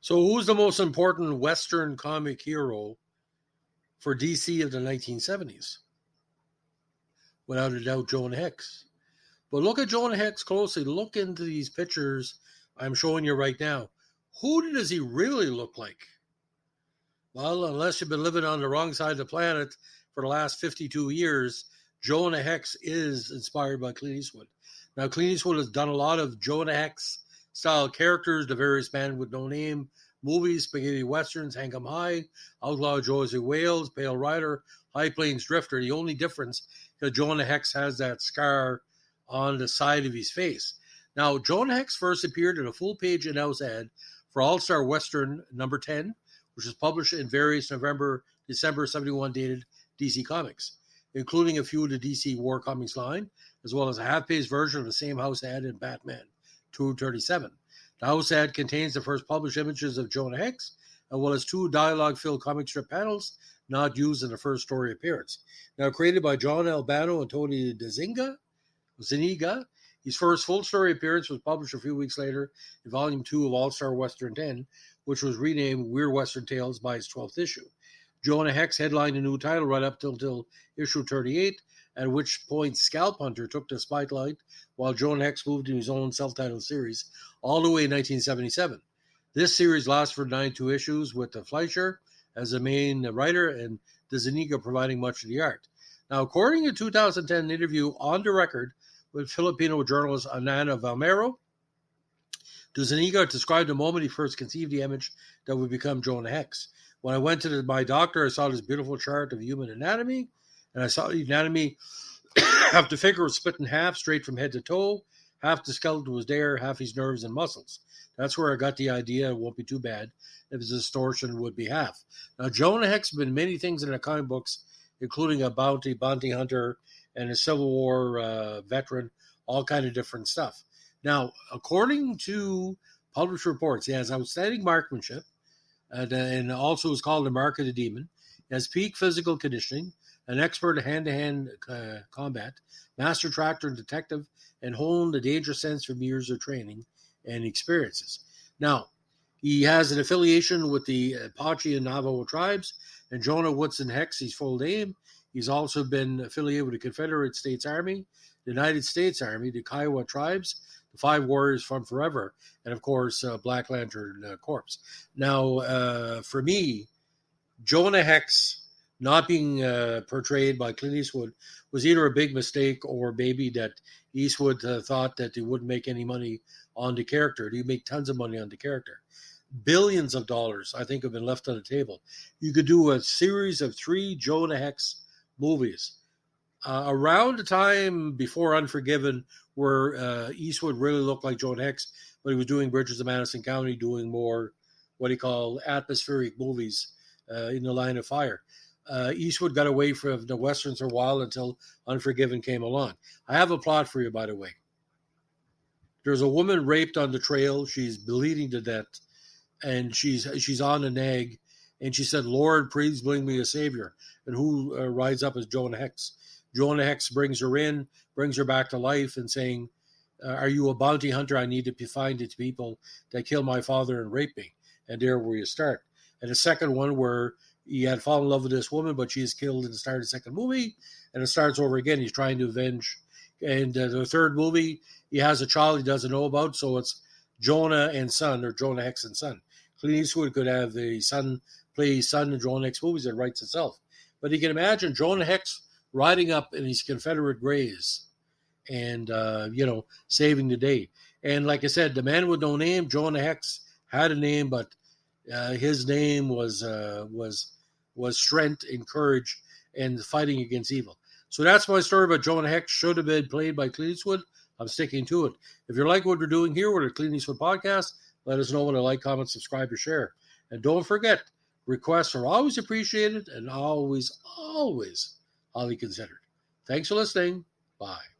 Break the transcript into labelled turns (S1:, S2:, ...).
S1: So who's the most important Western comic hero for DC of the 1970s? Without a doubt, Jonah Hex. But look at Jonah Hex closely. Look into these pictures I'm showing you right now. Who does he really look like? Well, unless you've been living on the wrong side of the planet for the last 52 years, Jonah Hex is inspired by Clint Eastwood. Now, Clint Eastwood has done a lot of Jonah Hex style characters, the various Man with No Name movies, spaghetti westerns, Hang 'em High, Outlaw Josie Wales, Pale Rider, High Plains Drifter. The only difference is Jonah Hex has that scar on the side of his face. Now, Jonah Hex first appeared in a full-page in-house ad for All-Star Western number 10, which was published in various December 71 dated DC Comics, including a few of the DC War Comics line, as well as a half-page version of the same house ad in Batman 237. The house ad contains the first published images of Jonah Hex, as well as 2 dialogue-filled comic strip panels not used in the first story appearance. Now, created by John Albano and Tony Zuniga, his first full story appearance was published a few weeks later in Volume 2 of All-Star Western 10, which was renamed Weird Western Tales by its 12th issue. Jonah Hex headlined a new title right up till issue 38, at which point Scalp Hunter took the spotlight while Jonah Hex moved to his own self-titled series all the way in 1977. This series lasted for 92 issues with Fleischer as the main writer and DeZuniga providing much of the art. Now, according to a 2010 interview on the record with Filipino journalist Anana Valmero, DeZuniga described the moment he first conceived the image that would become Jonah Hex. When I went to my doctor, I saw this beautiful chart of human anatomy, and I saw the anatomy of the figure was split in half, straight from head to toe. Half the skeleton was there, half his nerves and muscles. That's where I got the idea it won't be too bad if his distortion would be half. Now, Jonah Hex has been many things in the comic books, including a bounty hunter and a Civil War veteran, all kind of different stuff. Now, according to published reports, he has outstanding marksmanship, and also is called the Mark of the Demon. He has peak physical conditioning, an expert at hand-to-hand combat, master tractor and detective, and honed the danger sense from years of training and experiences. Now, he has an affiliation with the Apache and Navajo tribes, and Jonah Woodson Hex, his full name. He's also been affiliated with the Confederate States Army, the United States Army, the Kiowa tribes, the 5 Warriors from Forever, and of course, Black Lantern Corps. Now, for me, Jonah Hex not being portrayed by Clint Eastwood was either a big mistake or maybe that Eastwood thought that they wouldn't make any money on the character. He'd make tons of money on the character. Billions of dollars, I think, have been left on the table. You could do a series of 3 Jonah Hex movies. Around the time before Unforgiven, where Eastwood really looked like Jonah Hex, but he was doing Bridges of Madison County, doing more what he called atmospheric movies in the Line of Fire. Eastwood got away from the Westerns for a while until Unforgiven came along. I have a plot for you, by the way. There's a woman raped on the trail. She's bleeding to death, and she's on a nag, and she said, "Lord, please bring me a savior." And who rides up as Jonah Hex? Jonah Hex brings her in, brings her back to life, and saying, "Are you a bounty hunter? I need to find the people that killed my father and raped me." And there where you start. And the second one where he had fallen in love with this woman, but she is killed in the start of the second movie, and it starts over again. He's trying to avenge. And the third movie, he has a child he doesn't know about, so it's Jonah and son, or Jonah Hex and son. Clint Eastwood could have the son play his son in Jonah Hex movies. It writes itself. But you can imagine Jonah Hex riding up in his Confederate grays and, saving the day. And like I said, the Man with No Name, Jonah Hex, had a name, but his name was strength and courage and fighting against evil. So that's my story about Jonah Hex. Should have been played by Clint Eastwood. I'm sticking to it. If you like what we're doing here with the Clint Eastwood podcast, let us know when to like, comment, subscribe, or share. And don't forget, requests are always appreciated and always, always highly considered. Thanks for listening. Bye.